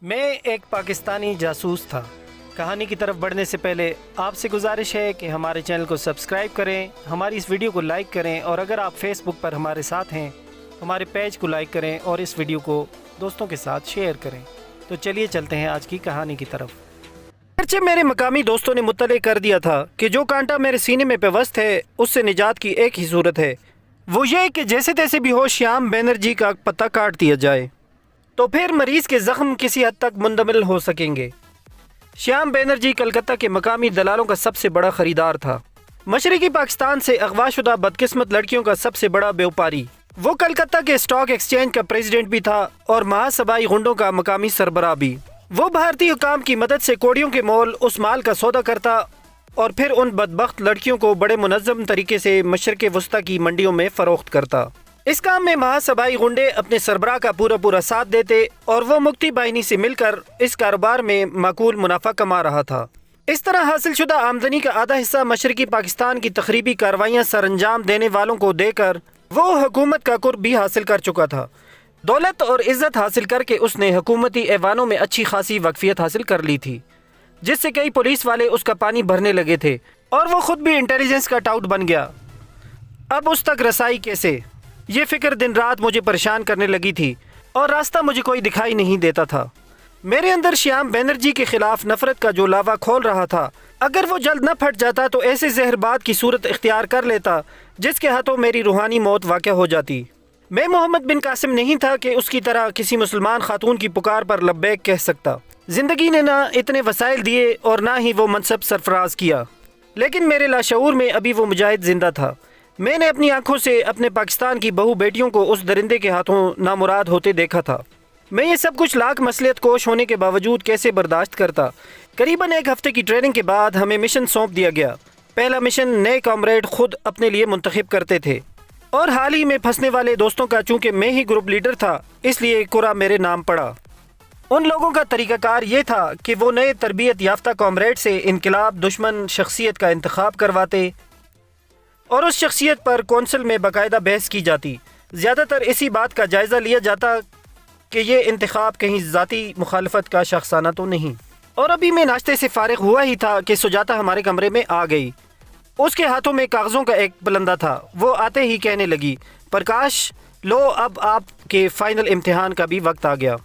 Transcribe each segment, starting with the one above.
मैं एक पाकिस्तानी जासूस था। कहानी की तरफ बढ़ने से पहले आपसे गुजारिश है कि हमारे चैनल को सब्सक्राइब करें, हमारी इस वीडियो को लाइक करें और अगर आप फेसबुक पर हमारे साथ हैं हमारे पेज को लाइक करें और इस वीडियो को दोस्तों के साथ शेयर करें। तो चलिए चलते हैं आज की कहानी की तरफ। अगरचे मेरे मकामी दोस्तों ने मुत्तले कर दिया था कि जो कांटा मेरे सीने में पेवस्त है उससे निजात की एक ही सूरत है, वो ये कि जैसे तैसे भी हो श्याम बनर्जी का पत्ता काट दिया जाए, तो फिर मरीज़ के ज़ख्म किसी हद तक मुंदमिल हो सकेंगे। श्याम बनर्जी कलकत्ता के मकामी दलालों का सबसे बड़ा ख़रीदार था। मशरक़ी पाकिस्तान से अगवाशुदा बदकिस्मत लड़कियों का सबसे बड़ा व्यापारी। वो कलकत्ता के स्टॉक एक्सचेंज का प्रेसिडेंट भी था और महासबाई गुंडों का मकामी सरबराह भी। वो भारतीय हुकाम की मदद से कोड़ियों के मोल उस माल का सौदा करता और फिर उन बदबख्त लड़कियों को बड़े मुनज़्ज़म तरीके से मशरिक़ वस्ता की मंडियों में फ़रोख्त करता। इस काम में महासबाई गुंडे अपने सरबराह का पूरा साथ देते और वो मुक्ति बाहिनी से मिलकर इस कारोबार में माकूल मुनाफा कमा रहा था। इस तरह हासिल शुदा आमदनी का आधा हिस्सा मशरक़ी पाकिस्तान की तखरीबी कार्रवाइयाँ सर अंजाम देने वालों को देकर वो हुकूमत का कुर्ब भी हासिल कर चुका था। दौलत और इज़्ज़त हासिल करके उसने हुकूमती ऐवानों में अच्छी खासी वक्फियत हासिल कर ली थी, जिससे कई पुलिस वाले उसका पानी भरने लगे थे और वो खुद भी इंटेलिजेंस का टाउट बन गया। अब उस तक रसाई कैसे, ये फ़िक्र दिन रात मुझे परेशान करने लगी थी और रास्ता मुझे कोई दिखाई नहीं देता था। मेरे अंदर श्याम बनर्जी के ख़िलाफ़ नफ़रत का जो लावा खोल रहा था, अगर वो जल्द न फट जाता तो ऐसे जहरबाद की सूरत इख्तियार कर लेता जिसके हाथों मेरी रूहानी मौत वाक़ हो जाती। मैं मोहम्मद बिन कासिम नहीं था कि उसकी तरह किसी मुसलमान खातून की पुकार पर लब्बैक कह सकता। ज़िंदगी ने ना इतने वसाइल दिए और ना ही वो मनसब सरफराज किया, लेकिन मेरे लाशऊर में अभी वो मुजाहिद ज़िंदा था। मैंने अपनी आंखों से अपने पाकिस्तान की बहू बेटियों को उस दरिंदे के हाथों नामुराद होते देखा था। मैं ये सब कुछ लाख मसलियत कोश होने के बावजूद कैसे बर्दाश्त करता। करीबन एक हफ्ते की ट्रेनिंग के बाद हमें मिशन सौंप दिया गया। पहला मिशन नए कॉमरेड खुद अपने लिए मुंतखब करते थे और हाल ही में फंसने वाले दोस्तों का चूँकि मैं ही ग्रुप लीडर था, इसलिए कुरा मेरे नाम पड़ा। उन लोगों का तरीक़ाकार ये था कि वो नए तरबियत याफ्ता कॉमरेड से इनकलाब दुश्मन शख्सियत का इंतखाब करवाते और उस शख्सियत पर कौंसिल में बाकायदा बहस की जाती। ज़्यादातर इसी बात का जायज़ा लिया जाता कि ये इंतखाब कहीं ज़ाती मुखालफत का शख्साना तो नहीं। और अभी मैं नाश्ते से फ़ारिग हुआ ही था कि सुजाता हमारे कमरे में आ गई। उसके हाथों में कागज़ों का एक बलंदा था। वो आते ही कहने लगी, प्रकाश लो, अब आपके फ़ाइनल इम्तिहान का भी वक्त आ गया।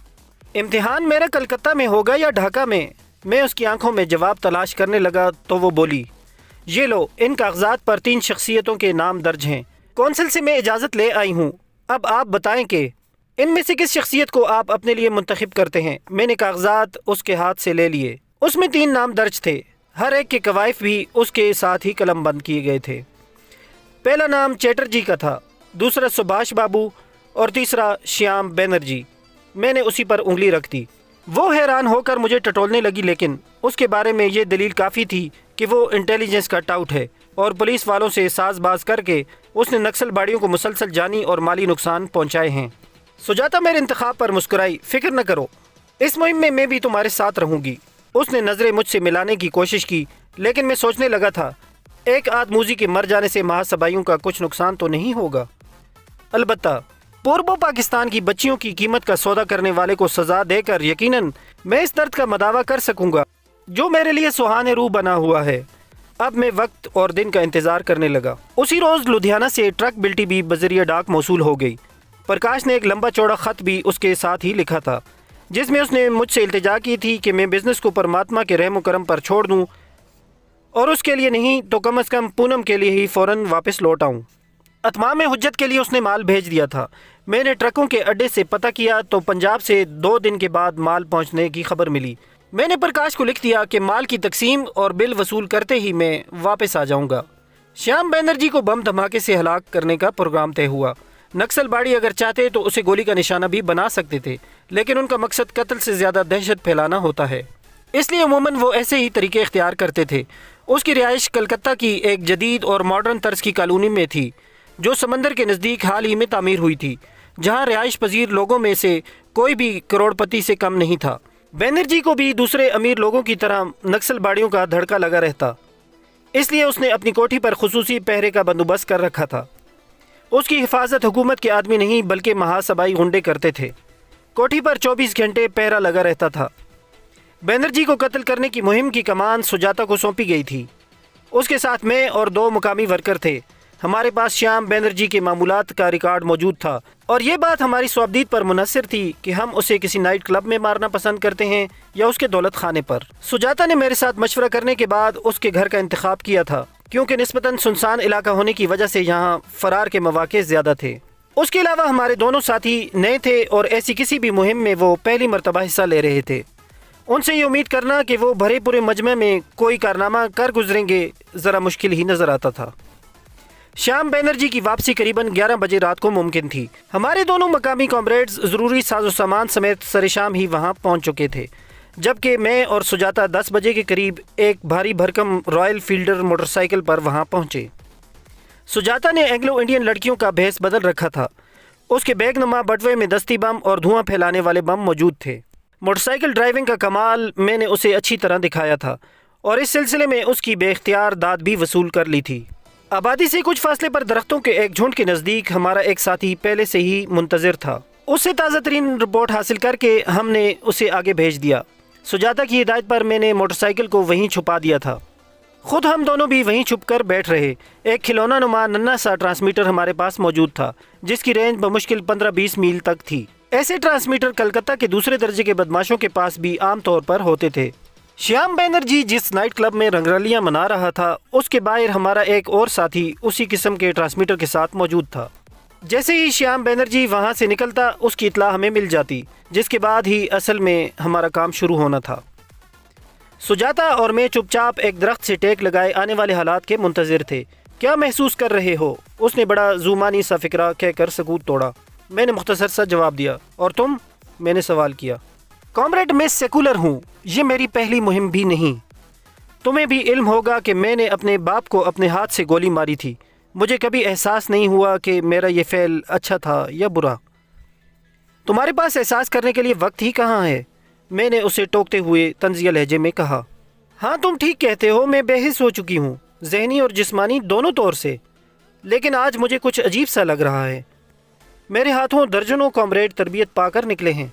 इम्तिहान मेरा कलकत्ता में होगा या ढाका में? मैं उसकी आंखों में जवाब तलाश करने लगा तो वो बोली, ये लो, इन कागजात पर 3 शख्सियतों के नाम दर्ज हैं। कौंसिल से मैं इजाज़त ले आई हूँ। अब आप बताएं कि इनमें से किस शख्सियत को आप अपने लिए मुंतखब करते हैं। मैंने कागजात उसके हाथ से ले लिए। उसमें 3 नाम दर्ज थे, हर एक के कवायफ भी उसके साथ ही कलम बंद किए गए थे। पहला नाम चैटर्जी का था, दूसरा सुभाष बाबू और तीसरा श्याम बनर्जी। मैंने उसी पर उंगली रख दी। वो हैरान होकर मुझे टटोलने लगी, लेकिन उसके बारे में ये दलील काफ़ी थी कि वो इंटेलिजेंस का टाउट है और पुलिस वालों से साजबाज करके उसने नक्सल बाड़ियों को मुसलसल जानी और माली नुकसान पहुंचाए हैं। सुजाता मेरे इंतखाब पर मुस्कुराई, फ़िक्र न करो, इस मुहिम में मैं भी तुम्हारे साथ रहूँगी। उसने नज़रें मुझसे मिलाने की कोशिश की, लेकिन मैं सोचने लगा था, एक आदमूजी के मर जाने से महासबाइयों का कुछ नुकसान तो नहीं होगा। अलबत्ता पूर्व पाकिस्तान की बच्चियों की कीमत का सौदा करने वाले को सज़ा देकर यकीनन मैं इस दर्द का मदावा कर सकूँगा जो मेरे लिए सुहाने रूह बना हुआ है। अब मैं वक्त और दिन का इंतज़ार करने लगा। उसी रोज़ लुधियाना से ट्रक बिल्टी भी बजरिया डाक मौसूल हो गई। प्रकाश ने एक लंबा चौड़ा ख़त भी उसके साथ ही लिखा था, जिसमें उसने मुझसे इल्तिजा की थी कि मैं बिज़नेस को परमात्मा के रहम करम पर छोड़ दूं और उसके लिए नहीं तो कम अज़ कम पूनम के लिए ही फ़ौरन वापस लौट आऊँ। अतमाम हुज्जत के लिए उसने माल भेज दिया था। मैंने ट्रकों के अड्डे से पता किया तो पंजाब से 2 दिन के बाद माल पहुंचने की खबर मिली। मैंने प्रकाश को लिख दिया कि माल की तकसीम और बिल वसूल करते ही मैं वापस आ जाऊंगा। श्याम बनर्जी को बम धमाके से हलाक करने का प्रोग्राम तय हुआ। नक्सल बाड़ी अगर चाहते तो उसे गोली का निशाना भी बना सकते थे, लेकिन उनका मकसद कत्ल से ज़्यादा दहशत फैलाना होता है, इसलिए अमूमन वो ऐसे ही तरीके इख्तियार करते थे। उसकी रिहाइश कलकत्ता की एक जदीद और मॉडर्न तर्ज की कॉलोनी में थी, जो समंदर के नज़दीक हाल ही में तामीर हुई थी, जहाँ रिहाइश पजीर लोगों में से कोई भी करोड़पति से कम नहीं था। बनर्जी को भी दूसरे अमीर लोगों की तरह नक्सल बाड़ियों का धड़का लगा रहता, इसलिए उसने अपनी कोठी पर खुसूसी पहरे का बंदोबस्त कर रखा था। उसकी हिफाजत हुकूमत के आदमी नहीं बल्कि महासबाई गुंडे करते थे। कोठी पर 24 घंटे पहरा लगा रहता था। बनर्जी को कत्ल करने की मुहिम की कमान सुजाता को सौंपी गई थी। उसके साथ मैं और 2 मुकामी वर्कर थे। हमारे पास श्याम बनर्जी के मामूलात का रिकॉर्ड मौजूद था और ये बात हमारी स्वाबदीद पर मुनहसर थी कि हम उसे किसी नाइट क्लब में मारना पसंद करते हैं या उसके दौलत खाने पर। सुजाता ने मेरे साथ मशवरा करने के बाद उसके घर का इंतखाब किया था, क्योंकि निस्बतन सुनसान इलाका होने की वजह से यहाँ फरार के मौके ज़्यादा थे। उसके अलावा हमारे दोनों साथी नए थे और ऐसी किसी भी मुहिम में वो पहली मरतबा हिस्सा ले रहे थे। उनसे ये उम्मीद करना कि वो भरे पूरे मजमे में कोई कारनामा कर गुजरेंगे ज़रा मुश्किल ही नज़र आता था। श्याम बनर्जी की वापसी करीबन 11 बजे रात को मुमकिन थी। हमारे दोनों मकामी कॉमरेड्स ज़रूरी साजो सामान समेत सरेशाम ही वहाँ पहुँच चुके थे, जबकि मैं और सुजाता 10 बजे के करीब एक भारी भरकम रॉयल फील्डर मोटरसाइकिल पर वहाँ पहुँचे। सुजाता ने एंग्लो इंडियन लड़कियों का भेस बदल रखा था। उसके बैगनुमा बटवे में दस्ती बम और धुआं फैलाने वाले बम मौजूद थे। मोटरसाइकिल ड्राइविंग का कमाल मैंने उसे अच्छी तरह दिखाया था और इस सिलसिले में उसकी बेख्तियार दाद भी वसूल कर ली थी। आबादी से कुछ फासले पर दरख्तों के एक झुंड के नज़दीक हमारा एक साथी पहले से ही मुंतज़िर था। उससे ताज़ा तरीन रिपोर्ट हासिल करके हमने उसे आगे भेज दिया। सुजाता की हिदायत पर मैंने मोटरसाइकिल को वहीं छुपा दिया था। खुद हम दोनों भी वहीं छुप कर बैठ रहे। एक खिलौना नुमा नन्हा सा ट्रांसमीटर हमारे पास मौजूद था, जिसकी रेंज बमुश्किल 15-20 मील तक थी। ऐसे ट्रांसमीटर कलकत्ता के दूसरे दर्जे के बदमाशों के पास भी आम तौर पर होते थे। श्याम बनर्जी जिस नाइट क्लब में रंगरलियां मना रहा था, उसके बाहर हमारा एक और साथी उसी किस्म के ट्रांसमीटर के साथ मौजूद था। जैसे ही श्याम बनर्जी वहां से निकलता, उसकी इत्ला हमें मिल जाती, जिसके बाद ही असल में हमारा काम शुरू होना था। सुजाता और मैं चुपचाप एक दरख्त से टेक लगाए आने वाले हालात के मुंतज़िर थे। क्या महसूस कर रहे हो? उसने बड़ा ज़ुमानी सा फ़िक्रा कहकर सकूत तोड़ा। मैंने मुख्तसर सा जवाब दिया। और तुम? मैंने सवाल किया। कॉमरेड, मैं सेकुलर हूँ, ये मेरी पहली मुहिम भी नहीं। तुम्हें भी इल्म होगा कि मैंने अपने बाप को अपने हाथ से गोली मारी थी। मुझे कभी एहसास नहीं हुआ कि मेरा ये फ़ेल अच्छा था या बुरा। तुम्हारे पास एहसास करने के लिए वक्त ही कहाँ है? मैंने उसे टोकते हुए तंज़िया लहजे में कहा। हाँ, तुम ठीक कहते हो, मैं बेहिस हो चुकी हूँ, ज़हनी और जिस्मानी दोनों तौर से। लेकिन आज मुझे कुछ अजीब सा लग रहा है। मेरे हाथों दर्जनों कॉमरेड तरबियत पाकर निकले हैं।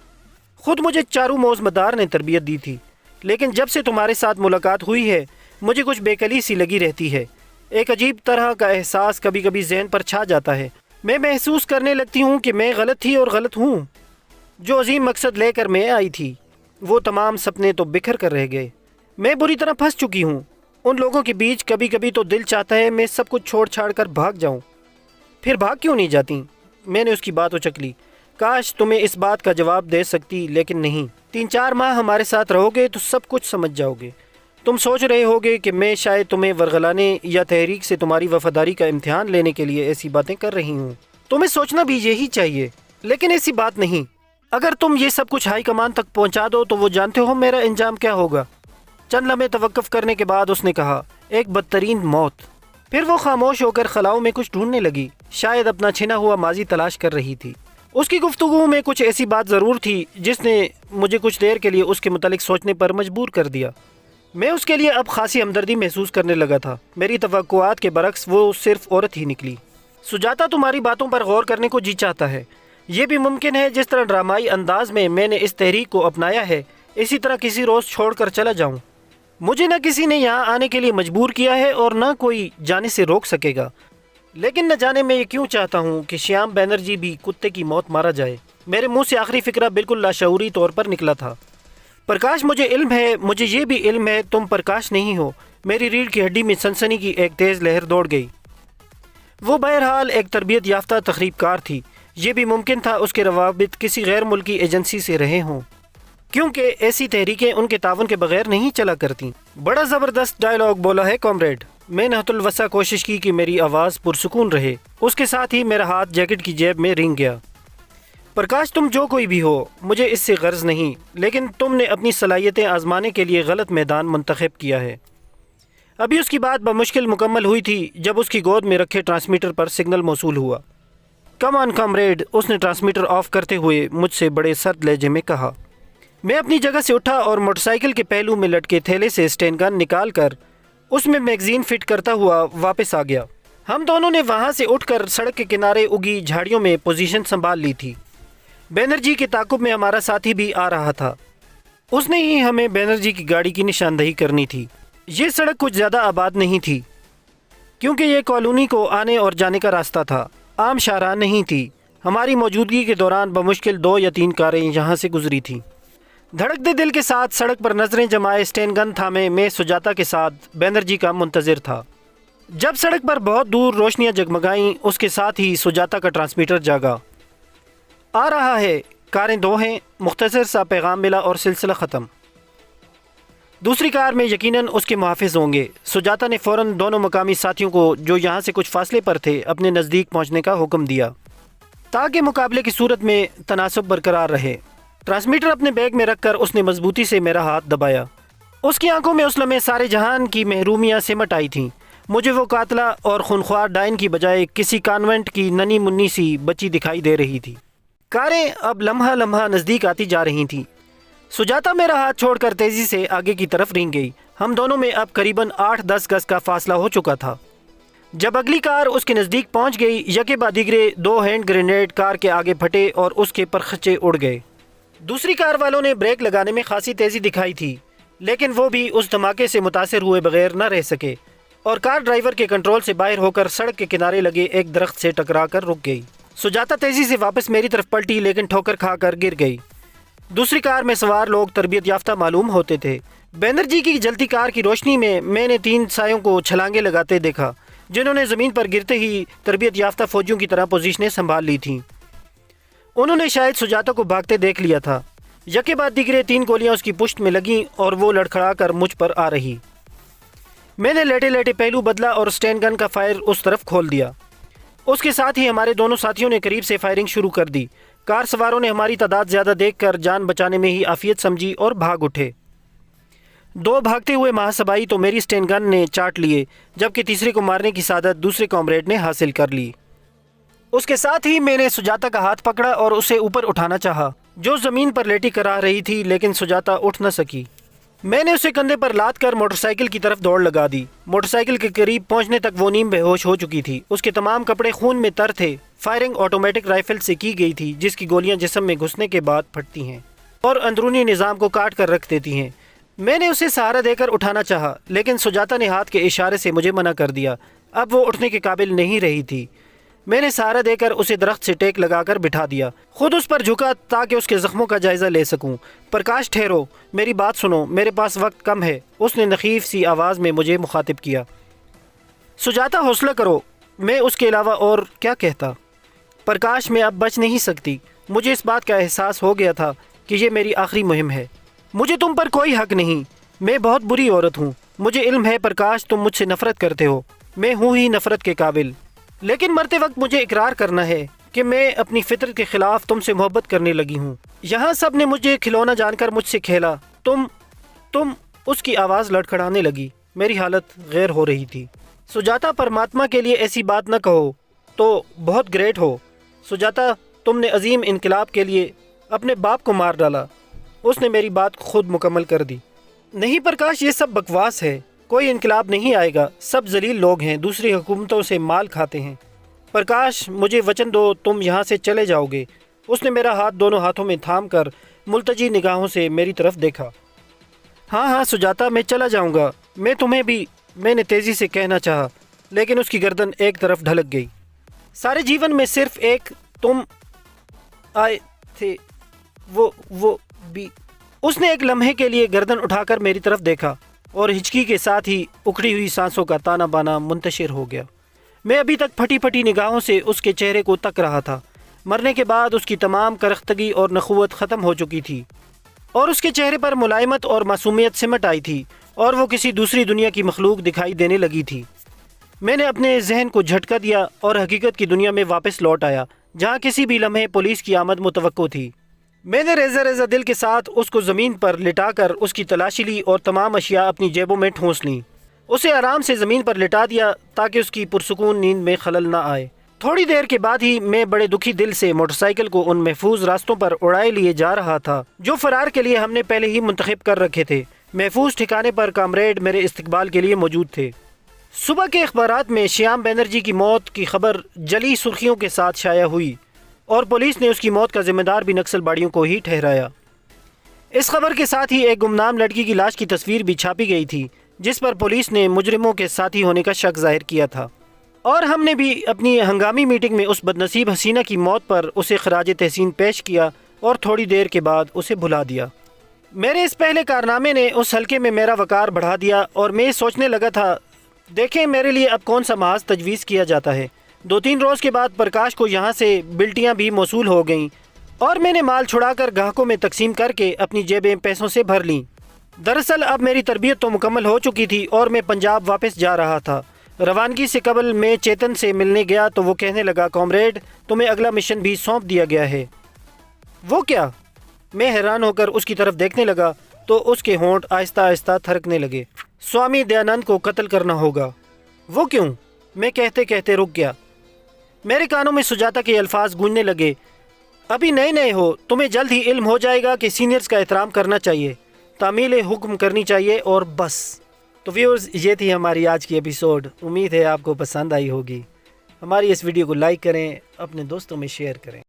खुद मुझे चारू मोज़ मदार ने तरबियत दी थी, लेकिन जब से तुम्हारे साथ मुलाकात हुई है मुझे कुछ बेकली सी लगी रहती है। एक अजीब तरह का एहसास कभी कभी जहन पर छा जाता है। मैं महसूस करने लगती हूँ कि मैं गलत थी और गलत हूँ। जो अजीम मकसद लेकर मैं आई थी, वो तमाम सपने तो बिखर कर रह गए। मैं बुरी तरह फंस चुकी हूँ उन लोगों के बीच। कभी कभी तो दिल चाहता है मैं सब कुछ छोड़ छाड़ कर भाग जाऊँ। फिर भाग क्यों नहीं जाती? मैंने उसकी बात उचक ली। काश तुम्हें इस बात का जवाब दे सकती, लेकिन नहीं। 3-4 माह हमारे साथ रहोगे तो सब कुछ समझ जाओगे। तुम सोच रहे होगे कि मैं शायद तुम्हें वरगलाने या तहरीक से तुम्हारी वफादारी का इम्तिहान लेने के लिए ऐसी बातें कर रही हूँ। तुम्हें सोचना भी यही चाहिए, लेकिन ऐसी बात नहीं। अगर तुम ये सब कुछ हाई कमान तक पहुँचा दो तो वो जानते हो मेरा इंजाम क्या होगा। चंद लम्हे तवक्कुफ़ करने के बाद उसने कहा, एक बदतरीन मौत। फिर वो खामोश होकर खलाओं में कुछ ढूंढने लगी, शायद अपना छिना हुआ माजी तलाश कर रही थी। उसकी गुफ्तगू में कुछ ऐसी बात ज़रूर थी जिसने मुझे कुछ देर के लिए उसके मुतालिक सोचने पर मजबूर कर दिया। मैं उसके लिए अब खासी हमदर्दी महसूस करने लगा था। मेरी तवक्कुआत के बरक्स वो सिर्फ औरत ही निकली। सुजाता तुम्हारी बातों पर गौर करने को जी चाहता है। ये भी मुमकिन है जिस तरह ड्रामाई अंदाज में मैंने इस तहरीक को अपनाया है, इसी तरह किसी रोज़ छोड़ कर चला जाऊँ। मुझे न किसी ने यहाँ आने के लिए मजबूर किया है और न कोई जाने से रोक सकेगा। लेकिन न जाने मैं ये क्यों चाहता हूँ कि श्याम बनर्जी भी कुत्ते की मौत मारा जाए। मेरे मुंह से आखिरी फिक्रा बिल्कुल लाशऊरी तौर पर निकला था। प्रकाश, मुझे इल्म है, मुझे ये भी इल्म है तुम प्रकाश नहीं हो। मेरी रीढ़ की हड्डी में सनसनी की एक तेज़ लहर दौड़ गई। वो बहरहाल एक तरबियत याफ्ता तकरीबकार थी। ये भी मुमकिन था उसके रवाबित किसी गैर मुल्की एजेंसी से रहे हों, क्योंकि ऐसी तहरीकें उनके तावन के बगैर नहीं चला करती। बड़ा ज़बरदस्त डायलॉग बोला है कॉमरेड। मैंने हतुल वसा कोशिश की कि मेरी आवाज़ पुरसुकून रहे। उसके साथ ही मेरा हाथ जैकेट की जेब में रेंग गया। प्रकाश, तुम जो कोई भी हो, मुझे इससे गर्ज नहीं, लेकिन तुमने अपनी सलाहियतें आजमाने के लिए गलत मैदान मुंतखब किया है। अभी उसकी बात बमुश्किल मुकम्मल हुई थी जब उसकी गोद में रखे ट्रांसमीटर पर सिग्नल मौसूल हुआ। कम ऑन कॉमरेड, उसने ट्रांसमीटर ऑफ करते हुए मुझसे बड़े सर्द लहजे में कहा। मैं अपनी जगह से उठा और मोटरसाइकिल के पहलू में लटके थैले से स्टेन गन निकाल कर उसमें मैगजीन फिट करता हुआ वापस आ गया। हम दोनों ने वहाँ से उठकर सड़क के किनारे उगी झाड़ियों में पोजीशन संभाल ली थी। بینرجی کے تعاقب میں ہمارا ساتھی بھی آ رہا تھا۔ اس نے ہی ہمیں بینرجی کی گاڑی کی نشاندہی کرنی تھی۔ یہ سڑک کچھ زیادہ آباد نہیں تھی کیونکہ یہ کالونی کو آنے اور جانے کا راستہ تھا، عام شاہراہ نہیں تھی۔ ہماری موجودگی کے دوران بمشکل 2 یا 3 کاریں یہاں سے گزری تھیں۔ دھڑکتے دل کے ساتھ سڑک پر نظریں جمائے اسٹین گن تھامے میں سجاتا کے ساتھ بینرجی کا منتظر تھا۔ جب سڑک پر بہت دور روشنیاں جگمگائیں، اس کے ساتھ ہی سجاتا کا ٹرانسمیٹر جاگا۔ آ رہا ہے، کاریں 2 ہیں، مختصر سا پیغام ملا اور سلسلہ ختم۔ دوسری کار میں یقیناً اس کے محافظ ہوں گے۔ سجاتا نے فوراً دونوں مقامی ساتھیوں کو جو یہاں سے کچھ فاصلے پر تھے اپنے نزدیک پہنچنے کا حکم دیا تاکہ مقابلے کی صورت میں تناسب برقرار رہے۔ ٹرانسمیٹر اپنے بیگ میں رکھ کر اس نے مضبوطی سے میرا ہاتھ دبایا۔ اس کی آنکھوں میں اس لمحے سارے جہان کی محرومیاں سمٹ آئی تھیں۔ مجھے وہ قاتلہ اور خونخوار ڈائن کی بجائے کسی کانوینٹ کی ننھی منی سی بچی دکھائی دے رہی تھی۔ کاریں اب لمحہ لمحہ نزدیک آتی جا رہی تھیں۔ سجاتا میرا ہاتھ چھوڑ کر تیزی سے آگے کی طرف رینگ گئی۔ ہم دونوں میں اب قریباً 8-10 گز کا فاصلہ ہو چکا تھا۔ جب اگلی کار اس کے نزدیک پہنچ گئی، یکے بعد دیگرے 2 ہینڈ گرینیڈ کار کے آگے پھٹے اور اس کے پرخچے اڑ گئے۔ دوسری کار والوں نے بریک لگانے میں خاصی تیزی دکھائی تھی، لیکن وہ بھی اس دھماکے سے متاثر ہوئے بغیر نہ رہ سکے اور کار ڈرائیور کے کنٹرول سے باہر ہو کر سڑک کے کنارے لگے ایک درخت سے ٹکرا کر رک گئی۔ سجاتا تیزی سے واپس میری طرف پلٹی لیکن ٹھوکر کھا کر گر گئی۔ دوسری کار میں سوار لوگ تربیت یافتہ معلوم ہوتے تھے۔ بینرجی کی جلتی کار کی روشنی میں نے 3 سایوں کو چھلانگیں لگاتے دیکھا جنہوں نے زمین پر گرتے ہی تربیت یافتہ فوجیوں کی طرح پوزیشنیں سنبھال لی تھیں۔ انہوں نے شاید سجاتا کو بھاگتے دیکھ لیا تھا۔ یکے بعد دیگرے 3 گولیاں اس کی پشت میں لگیں اور وہ لڑکھڑا کر مجھ پر آ رہی۔ میں نے لیٹے لیٹے پہلو بدلا اور اسٹین گن کا فائر اس طرف کھول دیا۔ اس کے ساتھ ہی ہمارے دونوں ساتھیوں نے قریب سے فائرنگ شروع کر دی۔ کار سواروں نے ہماری تعداد زیادہ دیکھ کر جان بچانے میں ہی عافیت سمجھی اور بھاگ اٹھے۔ 2 بھاگتے ہوئے محاسبائی تو میری اسٹین گن نے چاٹ لیے، جبکہ تیسرے کو مارنے کی سعادت دوسرے کامریڈ نے حاصل کر لی۔ اس کے ساتھ ہی میں نے سجاتا کا ہاتھ پکڑا اور اسے اوپر اٹھانا چاہا، جو زمین پر لیٹی کرا رہی تھی، لیکن سجاتا اٹھ نہ سکی۔ میں نے اسے کندھے پر لاد کر موٹر سائیکل کی طرف دوڑ لگا دی۔ موٹر سائیکل کے قریب پہنچنے تک وہ نیم بے ہوش ہو چکی تھی۔ اس کے تمام کپڑے خون میں تر تھے۔ فائرنگ آٹومیٹک رائفل سے کی گئی تھی، جس کی گولیاں جسم میں گھسنے کے بعد پھٹتی ہیں اور اندرونی نظام کو کاٹ کر رکھ دیتی ہیں۔ میں نے اسے سہارا دے کر اٹھانا چاہا، لیکن سجاتا نے ہاتھ کے اشارے سے مجھے منع کر دیا۔ اب وہ اٹھنے کے قابل نہیں رہی تھی۔ میں نے سہارا دے کر اسے درخت سے ٹیک لگا کر بٹھا دیا، خود اس پر جھکا تاکہ اس کے زخموں کا جائزہ لے سکوں۔ پرکاش ٹھہرو، میری بات سنو، میرے پاس وقت کم ہے، اس نے نخیف سی آواز میں مجھے مخاطب کیا۔ سجاتا حوصلہ کرو، میں اس کے علاوہ اور کیا کہتا؟ پرکاش میں اب بچ نہیں سکتی۔ مجھے اس بات کا احساس ہو گیا تھا کہ یہ میری آخری مہم ہے۔ مجھے تم پر کوئی حق نہیں، میں بہت بری عورت ہوں۔ مجھے علم ہے پرکاش، تم مجھ سے نفرت کرتے ہو، میں ہوں ہی نفرت کے قابل، لیکن مرتے وقت مجھے اقرار کرنا ہے کہ میں اپنی فطرت کے خلاف تم سے محبت کرنے لگی ہوں۔ یہاں سب نے مجھے کھلونا جان کر مجھ سے کھیلا۔ تم اس کی آواز لڑکھڑانے لگی۔ میری حالت غیر ہو رہی تھی۔ سجاتا، پرماتما کے لیے ایسی بات نہ کہو، تو بہت گریٹ ہو۔ سجاتا، تم نے عظیم انقلاب کے لیے اپنے باپ کو مار ڈالا۔ اس نے میری بات خود مکمل کر دی۔ نہیں پرکاش، یہ سب بکواس ہے، کوئی انقلاب نہیں آئے گا، سب ذلیل لوگ ہیں، دوسری حکومتوں سے مال کھاتے ہیں۔ پرکاش، مجھے وچن دو، تم یہاں سے چلے جاؤ گے۔ اس نے میرا ہاتھ دونوں ہاتھوں میں تھام کر ملتجی نگاہوں سے میری طرف دیکھا۔ ہاں سجاتا، میں چلا جاؤں گا، میں تمہیں بھی، میں نے تیزی سے کہنا چاہا، لیکن اس کی گردن ایک طرف ڈھلک گئی۔ سارے جیون میں صرف ایک تم آئے تھے، وہ بھی۔ اس نے ایک لمحے کے لیے گردن اٹھا کر میری طرف دیکھا اور ہچکی کے ساتھ ہی اکڑی ہوئی سانسوں کا تانا بانا منتشر ہو گیا۔ میں ابھی تک پھٹی پھٹی نگاہوں سے اس کے چہرے کو تک رہا تھا۔ مرنے کے بعد اس کی تمام کرختگی اور نخوت ختم ہو چکی تھی اور اس کے چہرے پر ملائمت اور معصومیت سمٹ آئی تھی اور وہ کسی دوسری دنیا کی مخلوق دکھائی دینے لگی تھی۔ میں نے اپنے ذہن کو جھٹکا دیا اور حقیقت کی دنیا میں واپس لوٹ آیا، جہاں کسی بھی لمحے پولیس کی آمد متوقع تھی۔ میں نے ریزہ ریزہ دل کے ساتھ اس کو زمین پر لٹا کر اس کی تلاشی لی اور تمام اشیاء اپنی جیبوں میں ٹھونس لیں۔ اسے آرام سے زمین پر لٹا دیا تاکہ اس کی پرسکون نیند میں خلل نہ آئے۔ تھوڑی دیر کے بعد ہی میں بڑے دکھی دل سے موٹر سائیکل کو ان محفوظ راستوں پر اڑائے لیے جا رہا تھا جو فرار کے لیے ہم نے پہلے ہی منتخب کر رکھے تھے۔ محفوظ ٹھکانے پر کامریڈ میرے استقبال کے لیے موجود تھے۔ صبح کے اخبارات میں شیام بینرجی کی موت کی خبر جلی سرخیوں کے ساتھ شائع ہوئی۔ اور پولیس نے اس کی موت کا ذمہ دار بھی نکسل باڑیوں کو ہی ٹھہرایا۔ اس خبر کے ساتھ ہی ایک گمنام لڑکی کی لاش کی تصویر بھی چھاپی گئی تھی، جس پر پولیس نے مجرموں کے ساتھی ہونے کا شک ظاہر کیا تھا، اور ہم نے بھی اپنی ہنگامی میٹنگ میں اس بدنصیب حسینہ کی موت پر اسے خراج تحسین پیش کیا اور تھوڑی دیر کے بعد اسے بھلا دیا۔ میرے اس پہلے کارنامے نے اس حلقے میں میرا وقار بڑھا دیا اور میں سوچنے لگا تھا، دیکھیں میرے لیے اب کون سا محاذ تجویز کیا جاتا ہے۔ 2-3 روز کے بعد پرکاش کو یہاں سے بلٹیاں بھی موصول ہو گئیں اور میں نے مال چھڑا کر گاہکوں میں تقسیم کر کے اپنی جیبیں پیسوں سے بھر لیں۔ دراصل اب میری تربیت تو مکمل ہو چکی تھی اور میں پنجاب واپس جا رہا تھا۔ روانگی سے قبل میں چیتن سے ملنے گیا تو وہ کہنے لگا، کامریڈ تمہیں اگلا مشن بھی سونپ دیا گیا ہے۔ وہ کیا؟ میں حیران ہو کر اس کی طرف دیکھنے لگا تو اس کے ہونٹ آہستہ آہستہ تھرکنے لگے۔ سوامی دیانند کو قتل کرنا ہوگا۔ وہ کیوں؟ میں کہتے کہتے رک گیا۔ میرے کانوں میں سجاتا کے الفاظ گونجنے لگے، ابھی نئے ہو، تمہیں جلد ہی علم ہو جائے گا کہ سینئرز کا احترام کرنا چاہیے، تعمیل حکم کرنی چاہیے اور بس۔ تو ویورز، یہ تھی ہماری آج کی ایپیسوڈ۔ امید ہے آپ کو پسند آئی ہوگی۔ ہماری اس ویڈیو کو لائک کریں، اپنے دوستوں میں شیئر کریں۔